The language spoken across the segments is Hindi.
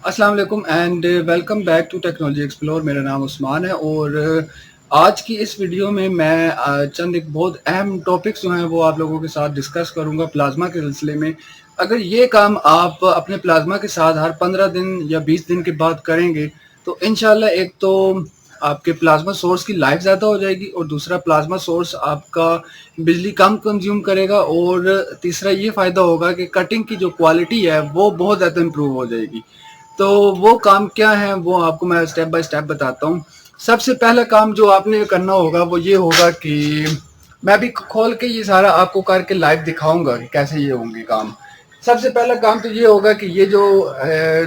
अस्सलाम वालेकुम and welcome back to technology explore. मेरा नाम उस्मान है और आज की इस वीडियो में मैं चंद एक बहुत अहम टॉपिक्स जो हैं वो आप लोगों के साथ डिस्कस करूंगा प्लाज्मा के सिलसिले में। अगर ये काम आप अपने प्लाज्मा के साथ हर 15 दिन या 20 दिन के बाद करेंगे तो इंशाल्लाह एक तो आपके प्लाज्मा सोर्स की लाइफ ज़्यादा हो जाएगी और दूसरा प्लाज्मा सोर्स आपका बिजली कम कंज्यूम करेगा और तीसरा ये फ़ायदा होगा कि कटिंग की जो क्वालिटी है वो बहुत ज़्यादा इम्प्रूव हो जाएगी। तो वो काम क्या है वो आपको मैं स्टेप बाय स्टेप बताता हूँ। सबसे पहला काम जो आपने करना होगा वो ये होगा कि मैं भी खोल के ये सारा आपको करके लाइव दिखाऊंगा कि कैसे ये होंगे काम। सबसे पहला काम तो ये होगा कि ये जो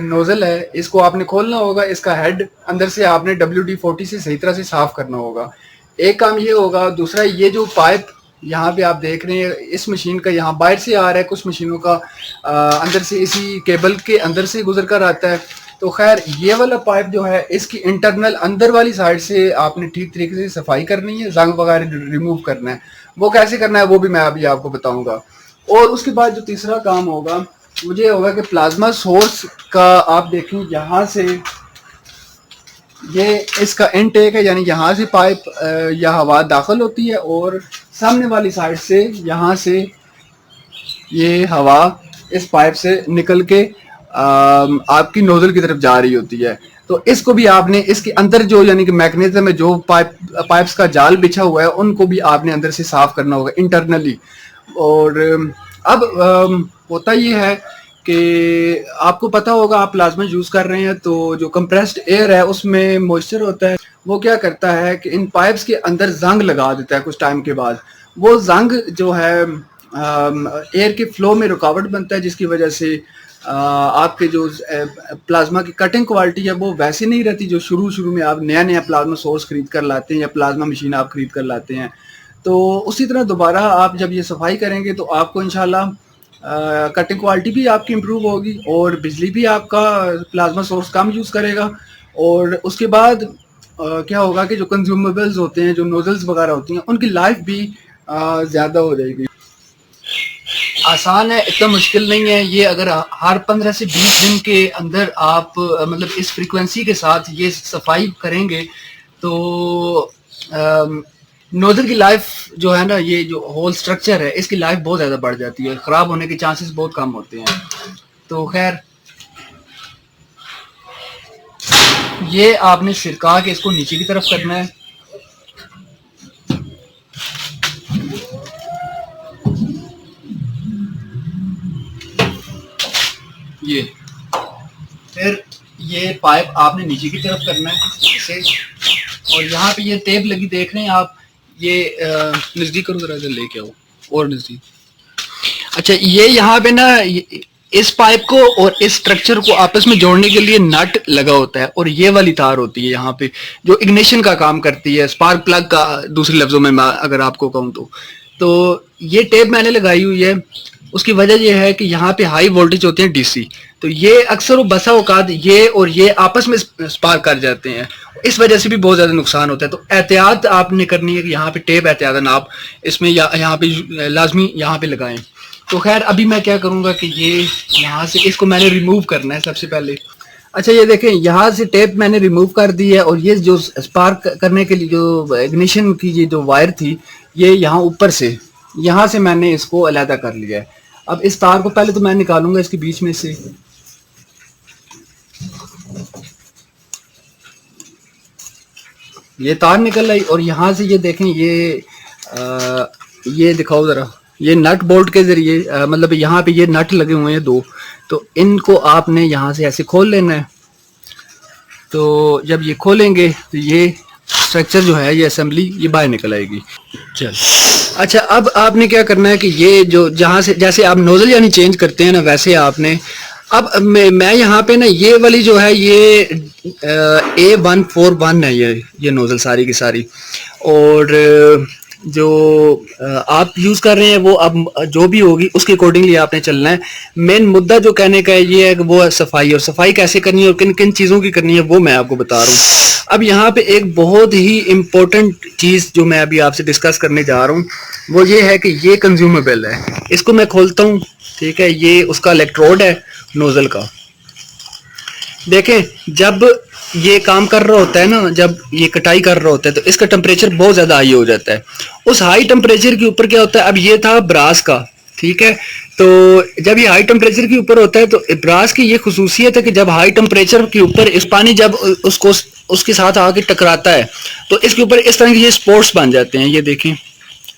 नोजल है इसको आपने खोलना होगा। इसका हेड अंदर से आपने WD-40 से सही तरह से साफ करना होगा। एक काम ये होगा। दूसरा ये जो पाइप यहाँ पे आप देख रहे हैं इस मशीन का यहाँ बाहर से आ रहा है, कुछ मशीनों का अंदर से इसी केबल के अंदर से गुजर कर आता है। तो खैर ये वाला पाइप जो है इसकी इंटरनल अंदर वाली साइड से आपने ठीक तरीके से सफाई करनी है, जंग वगैरह रिमूव करना है। वो कैसे करना है वो भी मैं अभी आपको बताऊंगा। और उसके बाद जो तीसरा काम होगा मुझे होगा कि प्लाज्मा सोर्स का आप देखें यहाँ से ये इसका इनटेक है, यानी यहाँ से पाइप या हवा दाखिल होती है और सामने वाली साइड से यहाँ से ये हवा इस पाइप से निकल के आपकी नोजल की तरफ जा रही होती है। तो इसको भी आपने इसके अंदर जो यानी कि मैकेनिज्म है, जो पाइप्स का जाल बिछा हुआ है उनको भी आपने अंदर से साफ करना होगा इंटरनली। और अब होता ये है कि आपको पता होगा आप प्लाज्मा यूज़ कर रहे हैं तो जो कंप्रेस्ड एयर है उसमें मॉइस्चर होता है। वो क्या करता है कि इन पाइप्स के अंदर जंग लगा देता है कुछ टाइम के बाद। वो जंग जो है एयर के फ्लो में रुकावट बनता है, जिसकी वजह से आपके जो प्लाज्मा की कटिंग क्वालिटी है वो वैसी नहीं रहती जो शुरू शुरू में आप नया नया प्लाज्मा सोर्स खरीद कर लाते हैं या प्लाज्मा मशीन आप खरीद कर लाते हैं। तो उसी तरह दोबारा आप जब ये सफाई करेंगे तो आपको इंशाल्लाह कटिंग क्वालिटी भी आपकी इम्प्रूव होगी और बिजली भी आपका प्लाज्मा सोर्स कम यूज़ करेगा। और उसके बाद क्या होगा कि जो कंज्यूमेबल्स होते हैं, जो नोजल्स वगैरह होती हैं, उनकी लाइफ भी ज़्यादा हो जाएगी। आसान है, इतना मुश्किल नहीं है ये। अगर हर 15 से 20 दिन के अंदर आप मतलब इस फ्रीक्वेंसी के साथ ये सफाई करेंगे तो नोजल की लाइफ जो है ना, ये जो होल स्ट्रक्चर है इसकी लाइफ बहुत ज़्यादा बढ़ जाती है, ख़राब होने के चांसेस बहुत कम होते हैं। तो खैर ये आपने छिड़का के इसको नीचे की तरफ करना है। ये फिर ये पाइप आपने नीचे की तरफ करना है इसे। और यहाँ पे ये टेप लगी देख रहे हैं आप, ये नज़दीक करो जरा, इधर लेके आओ और नज़दीक। अच्छा, ये यहाँ पे ना इस पाइप को और इस स्ट्रक्चर को आपस में जोड़ने के लिए नट लगा होता है और ये वाली तार होती है यहाँ पे जो इग्निशन का काम करती है, स्पार्क प्लग का दूसरे लफ्जों में मैं अगर आपको कहूँ तो ये टेप मैंने लगाई हुई है। उसकी वजह यह है कि यहाँ पे हाई वोल्टेज होते हैं डीसी, तो ये अक्सर बसा औकात ये और ये आपस में स्पार्क कर जाते हैं, इस वजह से भी बहुत ज़्यादा नुकसान होता है। तो एहतियात आपने करनी है कि यहाँ पे टेप एहतियातन आप इसमें यहाँ पे लाजमी यहाँ पे लगाएं। तो खैर अभी मैं क्या करूँगा कि ये यहाँ से इसको मैंने रिमूव करना है सबसे पहले। अच्छा, ये देखें यहाँ से टेप मैंने रिमूव कर दी है और ये जो स्पार्क करने के लिए जो इग्निशन की ये जो वायर थी ये यहाँ ऊपर से यहाँ से मैंने इसको अलहदा कर लिया है। अब इस तार को पहले तो मैं निकालूंगा इसके बीच में से। ये तार निकल आई और यहाँ से ये देखें ये दिखाओ ज़रा, ये नट बोल्ट के ज़रिए मतलब यहाँ पे ये नट लगे हुए हैं दो, तो इनको आपने यहाँ से ऐसे खोल लेना है। तो जब ये खोलेंगे तो ये स्ट्रक्चर जो है, ये असेंबली ये बाहर निकल आएगी। चल, अच्छा, अब आपने क्या करना है कि ये जो जहाँ से जैसे आप नोजल यानी चेंज करते हैं ना, वैसे आपने अब मैं यहाँ पे ना ये वाली जो है ये A141 है, ये नोजल सारी की सारी। और जो आप यूज़ कर रहे हैं वो अब जो भी होगी उसके अकॉर्डिंगली आपने चलना है। मेन मुद्दा जो कहने का है ये है कि वो सफाई, और सफाई कैसे करनी है और किन किन चीज़ों की करनी है वो मैं आपको बता रहा हूँ। अब यहाँ पे एक बहुत ही इम्पोर्टेंट चीज़ जो मैं अभी आपसे डिस्कस करने जा रहा हूँ वो ये है कि ये कंज्यूमेबल है। इसको मैं खोलता हूँ, ठीक है, ये उसका इलेक्ट्रोड है नोजल का। देखें जब ये काम कर रहा होता है ना, जब ये कटाई कर रहा होता है तो इसका टेम्परेचर बहुत ज़्यादा हाई हो जाता है। उस हाई टेम्परेचर के ऊपर क्या होता है, अब ये था ब्रास का, ठीक है। तो जब ये हाई टेम्परेचर के ऊपर होता है तो ब्रास की ये खसूसियत है कि जब हाई टेम्परेचर के ऊपर इस पानी जब उसको उसके साथ आके टकराता है तो इसके ऊपर इस तरह के ये स्पोर्ट्स बन जाते हैं। ये देखें,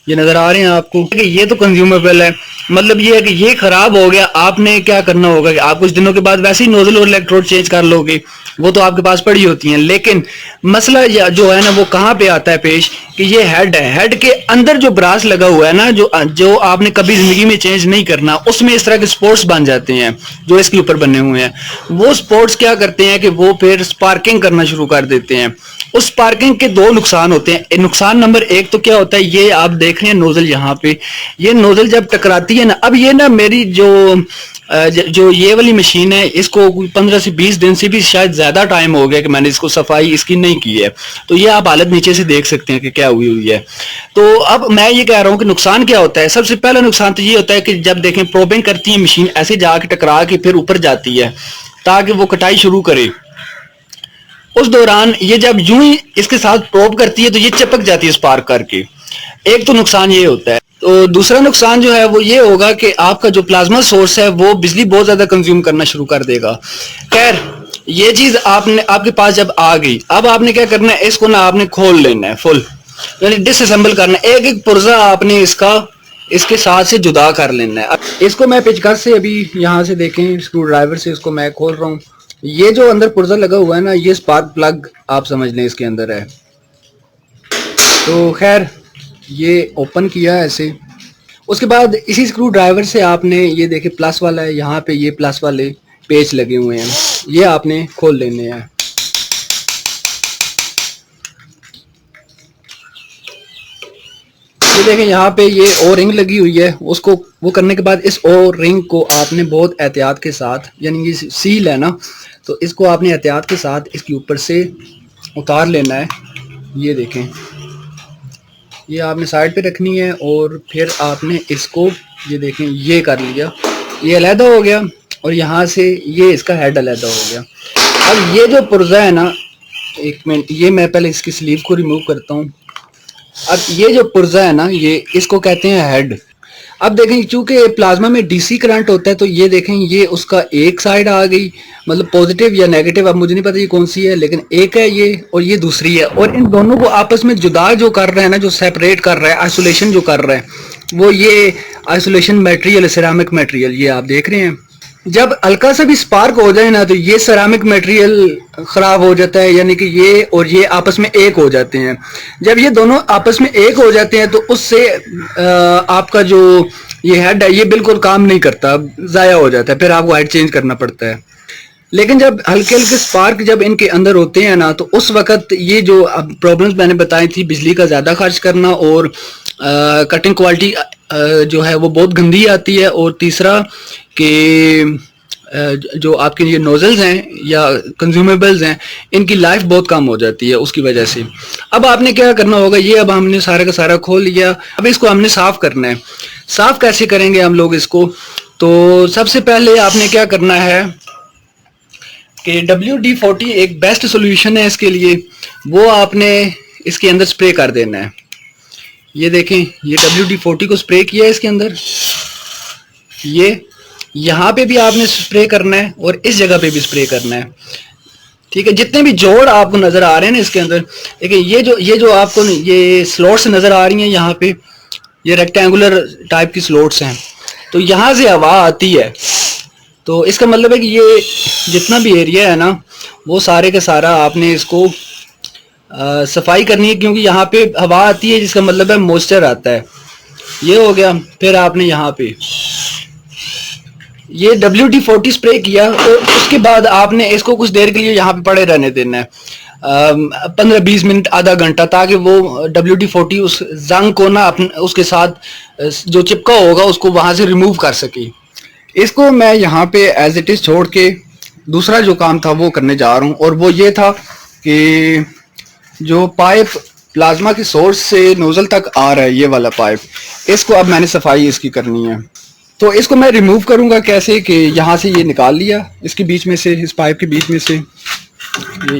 ये नजर आ रहे हैं आपको कि ये तो कंज्यूमेबल है। मतलब ये है कि ये खराब हो गया, आपने क्या करना होगा कि आप कुछ दिनों के बाद वैसे ही नोजल और इलेक्ट्रोड चेंज कर लोगे, वो तो आपके पास पड़ी होती हैं। लेकिन मसला जो है ना वो कहाँ पे आता है पेश, कि ये हेड है, हेड के अंदर जो ब्रास लगा हुआ है ना, जो जो आपने कभी जिंदगी में चेंज नहीं करना, उसमें इस तरह के स्पोर्ट्स बन जाते हैं जो इसके ऊपर बने हुए हैं। वो स्पोर्ट्स क्या करते हैं कि वो फिर स्पार्किंग करना शुरू कर देते हैं। उस स्पार्किंग के दो नुकसान होते हैं। नुकसान नंबर एक तो क्या होता है, ये आप देख रहे हैं नोजल यहाँ पे, ये नोजल जब टकराती है ना, अब ये ना मेरी जो ये वाली मशीन है इसको 15 से 20 दिन से भी शायद ज्यादा टाइम हो गया कि मैंने इसको सफाई इसकी नहीं की है। तो ये आप हालत नीचे से देख सकते हैं कि क्या हुई है। तो अब मैं ये कह रहा हूँ कि नुकसान क्या होता है। सबसे पहला नुकसान तो ये होता है कि जब देखें प्रोबिंग करती है मशीन, ऐसे जाके टकरा के फिर ऊपर जाती है ताकि वो कटाई शुरू करे। उस दौरान ये जब यूं ही इसके साथ प्रोब करती है तो ये चिपक जाती है स्पार्क करके। एक तो नुकसान ये होता है। तो दूसरा नुकसान जो है वो ये होगा कि आपका जो प्लाज्मा सोर्स है वो बिजली बहुत ज्यादा कंज्यूम करना शुरू कर देगा। खैर, ये चीज आपने आपके पास जब आ गई, अब आपने क्या करना है, इसको ना आपने खोल लेना है फुल, यानी डिसअसेंबल करना है। एक एक पुर्जा आपने इसका इसके साथ से जुदा कर लेना है। अब इसको मैं पेचकस से अभी यहाँ से देखें स्क्रू ड्राइवर से इसको मैं खोल रहा हूँ। ये जो अंदर पुर्जा लगा हुआ है ना, ये स्पार्क प्लग आप समझ लें इसके अंदर है। तो खैर ये ओपन किया ऐसे, उसके बाद इसी स्क्रू ड्राइवर से आपने ये देखे प्लस वाला है, यहाँ पे ये प्लस वाले पेच लगे हुए हैं, ये आपने खोल लेने हैं। ये देखें यहाँ पे ये ओ रिंग लगी हुई है, उसको वो करने के बाद इस ओ रिंग को आपने बहुत एहतियात के साथ, यानी ये सील है ना, तो इसको आपने एहतियात के साथ इसके ऊपर से उतार लेना है। ये देखें, ये आपने साइड पे रखनी है और फिर आपने इसको, ये देखें ये कर लिया, ये अलहदा हो गया और यहाँ से ये इसका हेड अलहदा हो गया। अब ये जो पुर्जा है ना, एक मिनट, ये मैं पहले इसकी स्लीव को रिमूव करता हूँ। अब ये जो पुर्जा है ना, ये इसको कहते हैं हेड। अब देखें चूंकि प्लाज्मा में डीसी करंट होता है तो ये देखें ये उसका एक साइड आ गई, मतलब पॉजिटिव या नेगेटिव, अब मुझे नहीं पता ये कौन सी है, लेकिन एक है ये और ये दूसरी है। और इन दोनों को आपस में जुदा जो कर रहे हैं ना, जो सेपरेट कर रहा है, आइसोलेशन जो कर रहा है, वो ये आइसोलेशन मटेरियल, सिरामिक मटेरियल, ये आप देख रहे हैं। जब हल्का सा भी स्पार्क हो जाए ना तो ये सेरामिक मटेरियल खराब हो जाता है, यानी कि ये और ये आपस में एक हो जाते हैं। जब ये दोनों आपस में एक हो जाते हैं तो उससे आपका जो ये हेड है ये बिल्कुल काम नहीं करता, ज़ाया हो जाता है, फिर आपको हेड चेंज करना पड़ता है। लेकिन जब हल्के हल्के स्पार्क जब इनके अंदर होते हैं ना तो उस वक्त ये जो प्रॉब्लम्स मैंने बताई थी, बिजली का ज़्यादा खर्च करना और कटिंग क्वालिटी जो है वो बहुत गंदी आती है, और तीसरा कि जो आपके ये नोजल्स हैं या कंज्यूमेबल्स हैं इनकी लाइफ बहुत कम हो जाती है उसकी वजह से। अब आपने क्या करना होगा, ये अब हमने सारा का सारा खोल लिया, अब इसको हमने साफ़ करना है। साफ़ कैसे करेंगे हम लोग इसको, तो सबसे पहले आपने क्या करना है कि WD-40 एक बेस्ट सोल्यूशन है इसके लिए, वो आपने इसके अंदर स्प्रे कर देना है। ये देखें, ये WD-40 को स्प्रे किया है इसके अंदर, ये यहाँ पे भी आपने स्प्रे करना है और इस जगह पे भी स्प्रे करना है, ठीक है। जितने भी जोड़ आपको नजर आ रहे हैं ना इसके अंदर, देखिए ये जो आपको ये स्लॉट्स नजर आ रही हैं, यहाँ पे ये रेक्टेंगुलर टाइप की स्लॉट्स हैं, तो यहाँ से हवा आती है, तो इसका मतलब है कि ये जितना भी एरिया है ना वो सारे का सारा आपने इसको सफाई करनी है, क्योंकि यहाँ पे हवा आती है जिसका मतलब है मॉइस्चर आता है। ये हो गया। फिर आपने यहाँ पे ये WD-40 स्प्रे किया और उसके बाद आपने इसको कुछ देर के लिए यहाँ पे पड़े रहने देना है, 15-20 मिनट, आधा घंटा, ताकि वो WD-40 उस जंग को ना अपने उसके साथ जो चिपका होगा उसको वहाँ से रिमूव कर सके। इसको मैं यहाँ पे एज इट इज़ छोड़ के दूसरा जो काम था वो करने जा रहा हूँ, और वो ये था कि जो पाइप प्लाज्मा की सोर्स से नोजल तक आ रहा है, ये वाला पाइप, इसको अब मैंने सफाई इसकी करनी है। तो इसको मैं रिमूव करूंगा कैसे कि यहाँ से ये निकाल लिया, इसके बीच में से, इस पाइप के बीच में से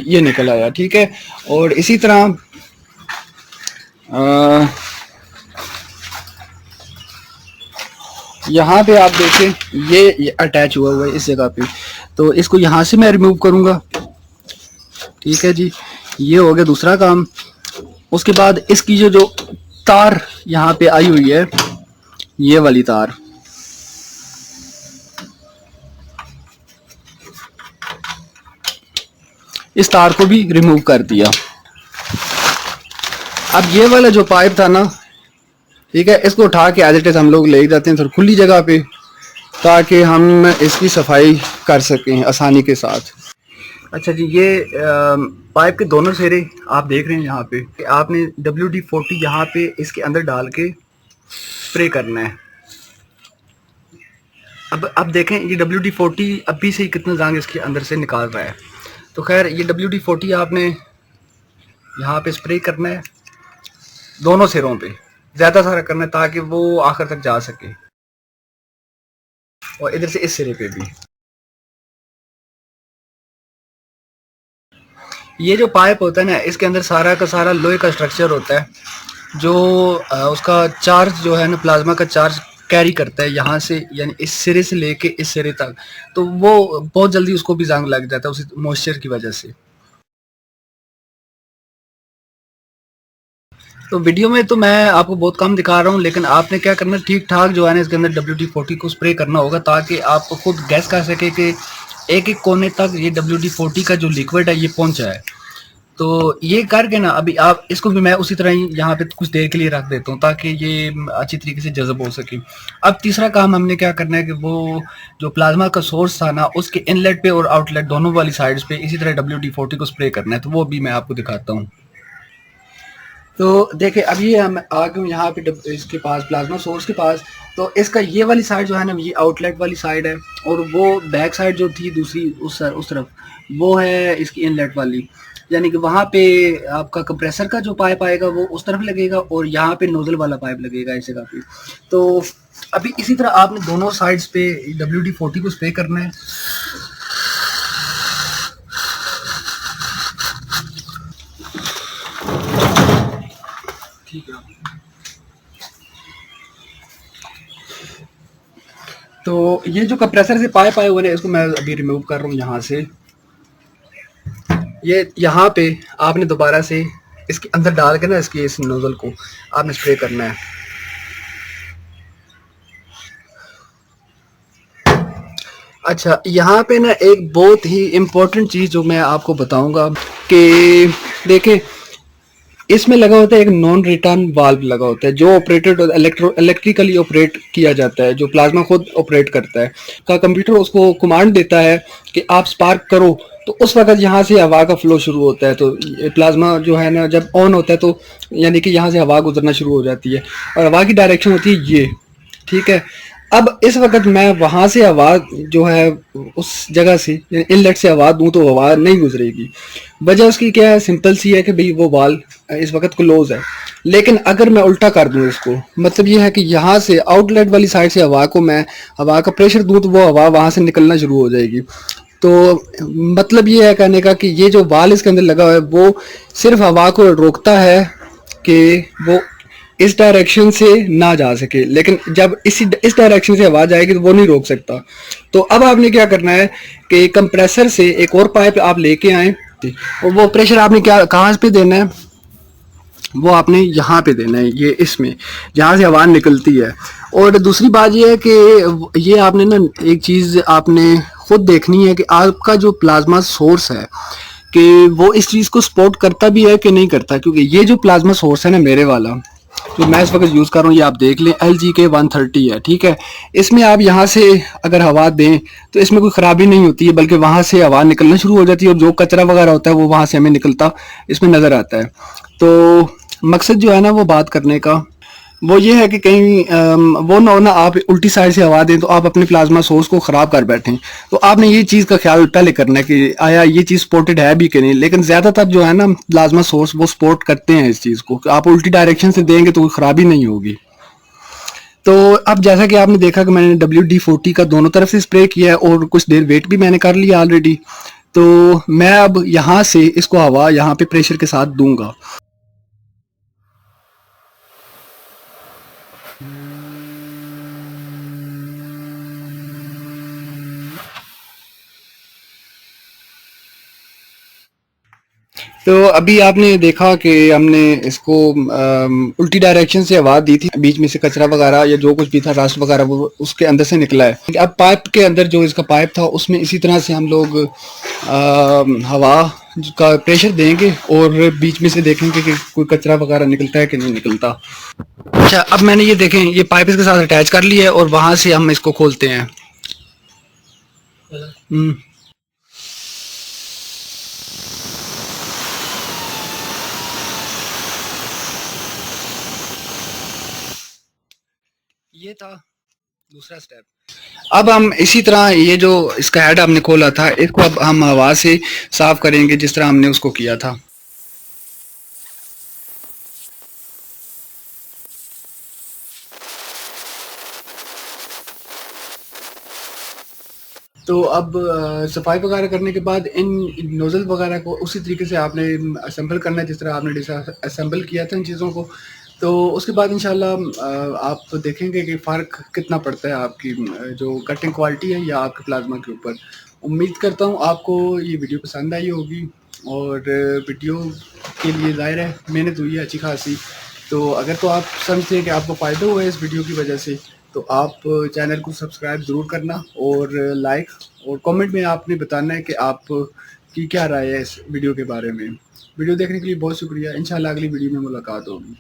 ये निकल आया, ठीक है। और इसी तरह यहाँ पे आप देखें ये अटैच हुआ है इस जगह पे, तो इसको यहाँ से मैं रिमूव करूंगा, ठीक है जी। ये हो गया दूसरा काम। उसके बाद इसकी जो तार यहाँ पे आई हुई है, ये वाली तार, इस तार को भी रिमूव कर दिया। अब ये वाला जो पाइप था ना, ठीक है, इसको उठा के एज इट इज हम लोग ले जाते हैं थोड़ी खुली जगह पे, ताकि हम इसकी सफाई कर सकें आसानी के साथ। अच्छा जी, ये पाइप के दोनों सिरे आप देख रहे हैं यहाँ पे कि आपने WD-40 यहाँ पे इसके अंदर डाल के स्प्रे करना है। अब देखें ये WD-40 अभी से ही कितना जंग इसके अंदर से निकाल रहा है। तो खैर ये WD-40 आपने यहाँ पे स्प्रे करना है दोनों सिरों पे, ज़्यादा सारा करना है ताकि वो आखिर तक जा सके, और इधर से इस सिरे पे भी। ये जो पाइप होता है ना, इसके अंदर सारा का सारा लोहे का स्ट्रक्चर होता है, जो उसका चार्ज जो है ना, प्लाज्मा का चार्ज कैरी करता है यहाँ से, यानी इस सिरे से लेके इस सिरे तक। तो वो बहुत जल्दी उसको भी जंग लग जाता है उसी मॉइस्चर की वजह से। तो वीडियो में तो मैं आपको बहुत कम दिखा रहा हूँ, लेकिन आपने क्या करना है, ठीक ठाक जो है ना इसके अंदर WD-40 को स्प्रे करना होगा, ताकि आप खुद गैस कर सके कि एक एक कोने तक ये WD-40 का जो लिक्विड है ये पहुंचा है। तो ये करके ना अभी आप इसको भी मैं उसी तरह ही यहाँ पे कुछ देर के लिए रख देता हूँ, ताकि ये अच्छी तरीके से जज़ब हो सके। अब तीसरा काम हमने क्या करना है कि वो जो प्लाज्मा का सोर्स था ना, उसके इनलेट पे और आउटलेट दोनों वाली साइड्स पे इसी तरह WD-40 को स्प्रे करना है। तो वो भी मैं आपको दिखाता हूँ। तो देखिए अब ये हम आ गए यहाँ पे इसके पास, प्लाज्मा सोर्स के पास। तो इसका ये वाली साइड जो है ना, ये आउटलेट वाली साइड है, और वो बैक साइड जो थी दूसरी उस तरफ, वो है इसकी इनलेट वाली। यानी कि वहाँ पे आपका कंप्रेसर का जो पाइप आएगा वो उस तरफ लगेगा, और यहाँ पे नोजल वाला पाइप लगेगा इस जगह पे। तो अभी इसी तरह आपने दोनों साइड्स पे WD-40 को स्प्रे करना है। ठीक है, तो ये जो कंप्रेसर से पाइप आए हुए हैं, इसको मैं अभी रिमूव कर रहा हूँ यहाँ से। ये यहाँ पे आपने दोबारा से इसके अंदर डाल के ना, इसकी इस नोजल को आपने स्प्रे करना है। अच्छा, यहाँ पे ना एक बहुत ही इम्पोर्टेंट चीज़ जो मैं आपको बताऊंगा कि देखें, इसमें लगा होता है एक नॉन रिटर्न वाल्व लगा होता है, जो ऑपरेटेड इलेक्ट्रिकली ऑपरेट किया जाता है, जो प्लाज्मा खुद ऑपरेट करता है। का कंप्यूटर उसको कमांड देता है कि आप स्पार्क करो, तो उस वक्त यहाँ से हवा का फ्लो शुरू होता है। तो प्लाज्मा जो है ना, जब ऑन होता है तो यानी कि यहाँ से हवा गुजरना शुरू हो जाती है, और हवा की डायरेक्शन होती है ये, ठीक है। अब इस वक्त मैं वहाँ से हवा जो है उस जगह से इनलेट से हवा दूं तो हवा नहीं गुजरेगी। वजह उसकी क्या है, सिंपल सी है कि भाई वो वाल इस वक्त क्लोज है। लेकिन अगर मैं उल्टा कर दूं इसको, मतलब ये है कि यहाँ से आउटलेट वाली साइड से हवा को मैं हवा का प्रेशर दूं तो वो हवा वहाँ से निकलना शुरू हो जाएगी। तो मतलब ये है कहने का कि ये जो वाल इसके अंदर लगा हुआ है वो सिर्फ हवा को रोकता है कि वो इस डायरेक्शन से ना जा सके, लेकिन जब इस डायरेक्शन से हवा जाएगी तो वो नहीं रोक सकता। तो अब आपने क्या करना है कि कंप्रेसर से एक और पाइप आप लेके आए, और वो प्रेशर आपने क्या कहाँ पे देना है, वो आपने यहाँ पे देना है, ये इसमें जहाँ से हवा निकलती है। और दूसरी बात ये है कि ये आपने ना एक चीज़ आपने खुद देखनी है कि आपका जो प्लाज्मा सोर्स है कि वो इस चीज़ को सपोर्ट करता भी है कि नहीं करता। क्योंकि ये जो प्लाज्मा सोर्स है ना, मेरे वाला जो मैं इस वक्त यूज़ कर रहा हूँ, ये आप देख लें LGK130 है, ठीक है। इसमें आप यहाँ से अगर हवा दें तो इसमें कोई ख़राबी नहीं होती है, बल्कि वहाँ से हवा निकलना शुरू हो जाती है, और जो कचरा वगैरह होता है वो वहाँ से हमें निकलता इसमें नज़र आता है। तो मकसद जो है ना वो बात करने का वो ये है कि कहीं वो ना हो ना आप उल्टी साइड से हवा दें तो आप अपने प्लाज्मा सोर्स को ख़राब कर बैठें। तो आपने ये चीज़ का ख्याल पहले करना है कि आया ये चीज़ सपोर्टेड है भी कि नहीं। लेकिन ज़्यादातर जो है ना प्लाज्मा सोर्स वो सपोर्ट करते हैं इस चीज़ को, आप उल्टी डायरेक्शन से देंगे तो कोई ख़राबी नहीं होगी। तो अब जैसा कि आपने देखा कि मैंने WD-40 का दोनों तरफ से स्प्रे किया है और कुछ देर वेट भी मैंने कर लिया ऑलरेडी। तो मैं अब यहाँ से इसको हवा यहाँ पे प्रेशर के साथ दूंगा। तो अभी आपने देखा कि हमने इसको उल्टी डायरेक्शन से हवा दी थी, बीच में से कचरा वगैरह या जो कुछ भी था, रास्ट वगैरह, वो उसके अंदर से निकला है। अब पाइप के अंदर जो इसका पाइप था उसमें इसी तरह से हम लोग हवा का प्रेशर देंगे और बीच में से देखेंगे कि कोई कचरा वगैरह निकलता है कि नहीं निकलता। अच्छा, अब मैंने ये देखें, ये पाइप इसके साथ अटैच कर लिया है और वहां से हम इसको खोलते हैं। ये था दूसरा स्टेप। अब हम इसी तरह ये जो इसका हेड हमने खोला था, इसको अब हम हवा से साफ करेंगे जिस तरह हमने उसको किया था। तो अब सफाई वगैरह करने के बाद इन नोजल वगैरह को उसी तरीके से आपने असेंबल करना है जिस तरह आपने असेंबल किया था इन चीज़ों को। तो उसके बाद इंशाल्लाह आप तो देखेंगे कि फ़र्क कितना पड़ता है आपकी जो कटिंग क्वालिटी है या आपके प्लाज्मा के ऊपर। उम्मीद करता हूँ आपको ये वीडियो पसंद आई होगी और वीडियो के लिए ज़ाहिर है मेहनत हुई है अच्छी खासी। तो अगर तो आप समझते हैं कि आपको फ़ायदा हुआ है इस वीडियो की वजह से, तो आप चैनल को सब्सक्राइब ज़रूर करना और लाइक और कमेंट में आपने बताना है कि आप की क्या राय है इस वीडियो के बारे में। वीडियो देखने के लिए बहुत शुक्रिया। इंशाल्लाह अगली वीडियो में मुलाकात होगी।